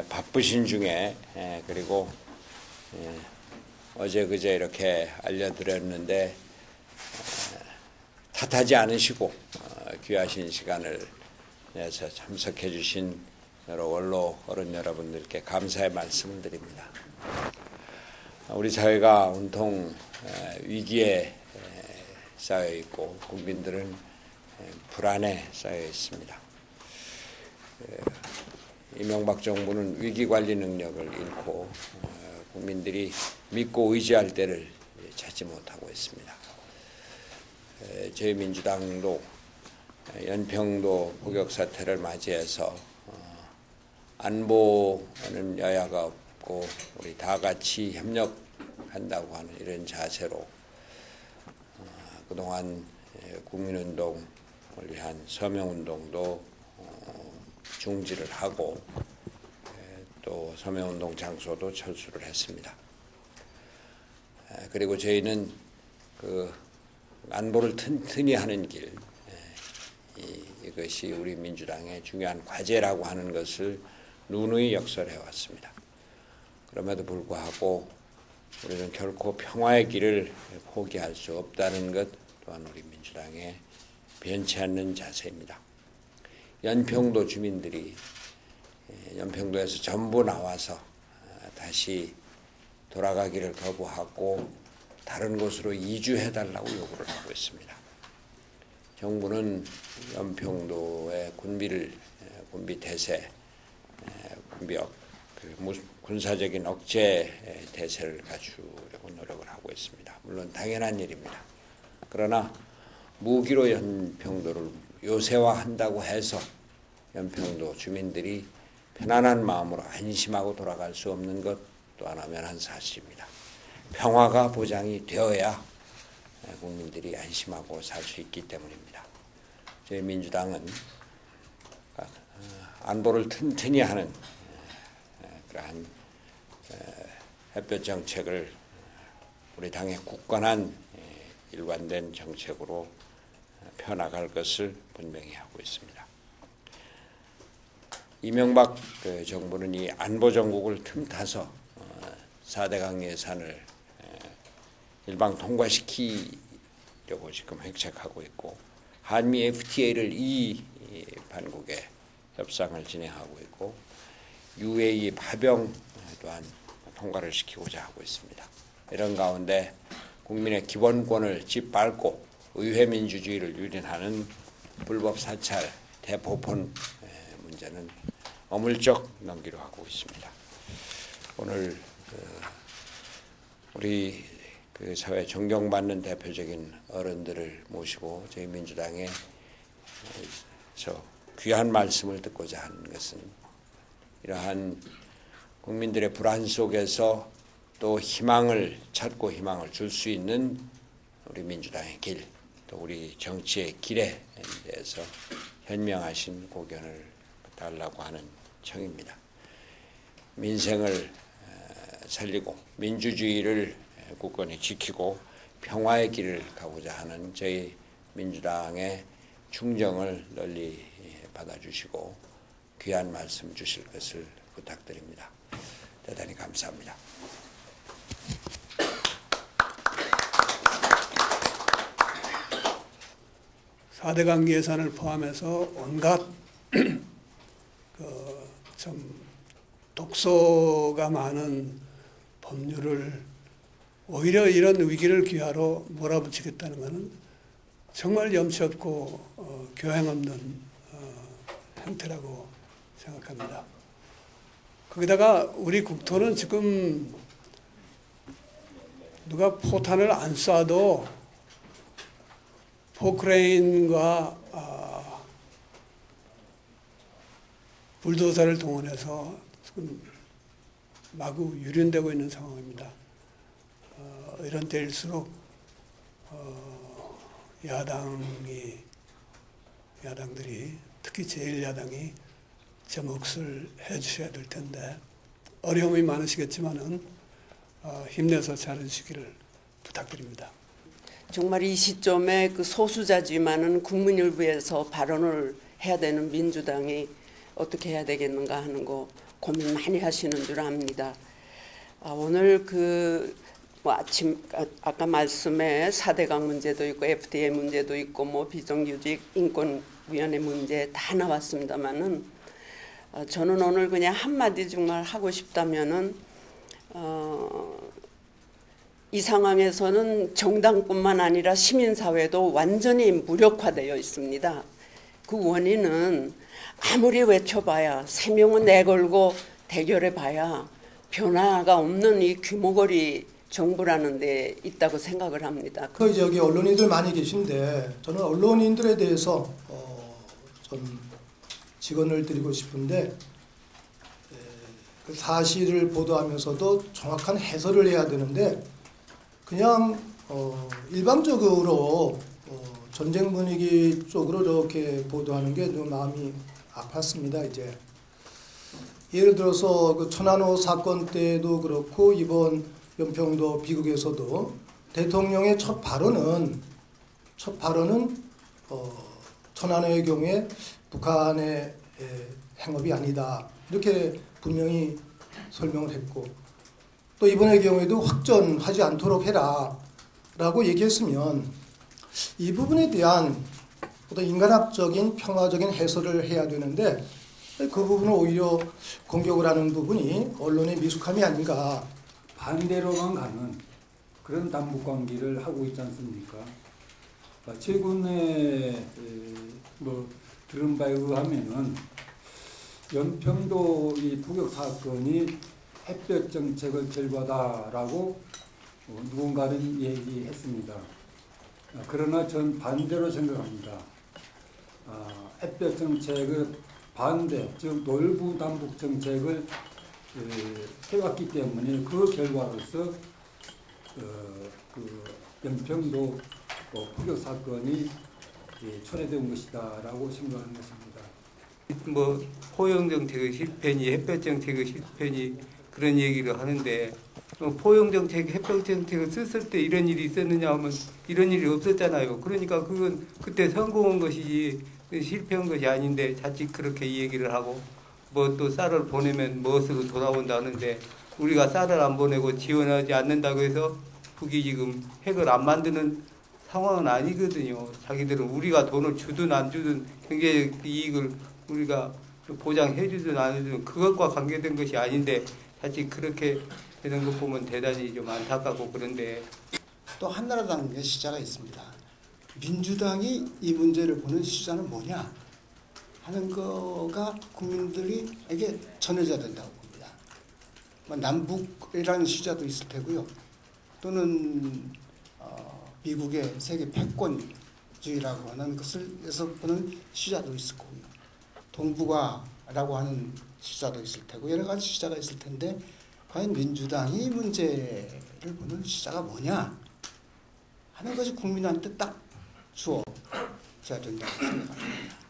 바쁘신 중에 그리고 어제 그제 이렇게 알려드렸는데 탓하지 않으시고 귀하신 시간을 내서 참석해 주신 여러 원로 어른 여러분들께 감사의 말씀을 드립니다. 우리 사회가 온통 위기에 쌓여 있고 국민들은 불안에 쌓여 있습니다. 이명박 정부는 위기관리 능력을 잃고 국민들이 믿고 의지할 때를 찾지 못하고 있습니다. 저희 민주당도 연평도 포격 사태를 맞이해서 안보는 여야가 없고 우리 다 같이 협력한다고 하는 이런 자세로 그동안 국민운동을 위한 서명운동도 중지를 하고 또 서명운동 장소도 철수를 했습니다. 그리고 저희는 그 안보를 튼튼히 하는 길, 이것이 우리 민주당의 중요한 과제라고 하는 것을 누누이 역설해 왔습니다. 그럼에도 불구하고 우리는 결코 평화의 길을 포기할 수 없다는 것 또한 우리 민주당의 변치 않는 자세입니다. 연평도 주민들이 연평도에서 전부 나와서 다시 돌아가기를 거부하고 다른 곳으로 이주해달라고 요구를 하고 있습니다. 정부는 연평도의 군비 태세, 군비역, 군사적인 억제 대세를 갖추려고 노력을 하고 있습니다. 물론 당연한 일입니다. 그러나 무기로 연평도를 요새화한다고 해서 연평도 주민들이 편안한 마음으로 안심하고 돌아갈 수 없는 것 또한 엄연한 사실입니다. 평화가 보장이 되어야 국민들이 안심하고 살 수 있기 때문입니다. 저희 민주당은 안보를 튼튼히 하는 그러한 햇볕 정책을 우리 당의 굳건한 일관된 정책으로 펴나갈 것을 분명히 하고 있습니다. 이명박 정부는 이 안보 정국을 틈타서 4대강 예산을 일방 통과시키려고 지금 획책하고 있고 한미 FTA를 이 반국에 협상을 진행하고 있고 UAE 파병 또한 통과를 시키고자 하고 있습니다. 이런 가운데 국민의 기본권을 짓밟고 의회 민주주의를 유린하는 불법 사찰, 대포폰 문제는 어물쩍 넘기려 하고 있습니다. 오늘 우리 그 사회 존경받는 대표적인 어른들을 모시고 저희 민주당의 귀한 말씀을 듣고자 하는 것은 이러한 국민들의 불안 속에서 또 희망을 찾고 희망을 줄 수 있는 우리 민주당의 길, 또 우리 정치의 길에 대해서 현명하신 고견을 달라고 하는 청입니다. 민생을 살리고 민주주의를 굳건히 지키고 평화의 길을 가고자 하는 저희 민주당의 충정을 널리 받아주시고 귀한 말씀 주실 것을 부탁드립니다. 대단히 감사합니다. 사대강 예산을 포함해서 온갖 좀 독소가 많은 법률을 오히려 이런 위기를 기화로 몰아붙이겠다는 것은 정말 염치 없고 교양 없는 행태라고 생각합니다. 거기다가 우리 국토는 지금 누가 포탄을 안 쏴도 포크레인과 불도저를 동원해서 지금 마구 유린되고 있는 상황입니다. 이런 때일수록 야당들이 특히 제1야당이 제 몫을 해주셔야 될 텐데 어려움이 많으시겠지만은 힘내서 잘해주시기를 부탁드립니다. 정말 이 시점에 그 소수자지만은 국민을 위해서 발언을 해야 되는 민주당이 어떻게 해야 되겠는가 하는 거 고민 많이 하시는 줄 압니다. 오늘 아까 말씀에 4대강 문제도 있고 FDA 문제도 있고 뭐 비정규직 인권위원회 문제 다 나왔습니다만은 저는 오늘 그냥 한마디 정말 하고 싶다면은 이 상황에서는 정당뿐만 아니라 시민사회도 완전히 무력화되어 있습니다. 그 원인은 아무리 외쳐봐야 3명은 내걸고 대결해봐야 변화가 없는 이 규모거리 정부라는 데 있다고 생각을 합니다. 여기 언론인들 많이 계신데 저는 언론인들에 대해서 좀 직언을 드리고 싶은데 그 사실을 보도하면서도 정확한 해설을 해야 되는데 그냥 일방적으로 전쟁 분위기 쪽으로 이렇게 보도하는 게 좀 마음이 아팠습니다. 이제 예를 들어서 그 천안호 사건 때도 그렇고 이번 연평도 비극에서도 대통령의 첫 발언은 천안호의 경우에 북한의 행업이 아니다 이렇게 분명히 설명을 했고 또 이번의 경우에도 확전하지 않도록 해라 라고 얘기했으면 이 부분에 대한 어떤 인간학적인 평화적인 해설을 해야 되는데 그 부분을 오히려 공격을 하는 부분이 언론의 미숙함이 아닌가. 반대로만 가는 그런 남북관계를 하고 있지 않습니까? 최근에 들은 바에 의하면은 연평도 이 북역 사건이 햇볕 정책의 결과다라고 누군가는 얘기했습니다. 그러나 전 반대로 생각합니다. 햇볕 정책의 반대, 즉 놀부 남북 정책을 해왔기 때문에 그 결과로서 그 연평도 북역 사건이 초래된 것이다라고 생각하는 것입니다. 뭐 포용 정책의 실패니 햇볕 정책의 실패니 그런 얘기를 하는데 포용 정책, 햇볕 정책을 썼을 때 이런 일이 있었느냐 하면 이런 일이 없었잖아요. 그러니까 그건 그때 성공한 것이지 실패한 것이 아닌데 자칫 그렇게 얘기를 하고 뭐 또 쌀을 보내면 무엇으로 돌아온다는데 우리가 쌀을 안 보내고 지원하지 않는다고 해서 북이 지금 핵을 안 만드는 상황은 아니거든요. 자기들은 우리가 돈을 주든 안 주든 경제적 이익을 우리가 보장해 주든 안 해주든 그것과 관계된 것이 아닌데 자칫 그렇게 되는 것 보면 대단히 좀 안타깝고 그런데 또 한나라당의 시자가 있습니다. 민주당이 이 문제를 보는 시자는 뭐냐 하는 거가 국민들에게 전해져야 된다고 봅니다. 남북이라는 시자도 있을 테고요. 또는 미국의 세계 패권주의라고 하는 것을에서 보는 시자도 있을 거고요. 동북아라고 하는 시자도 있을 테고 여러 가지 시자가 있을 텐데 과연 민주당이 이 문제를 보는 시자가 뭐냐 하는 것이 국민한테 딱 주어져야 된다고 생각합니다.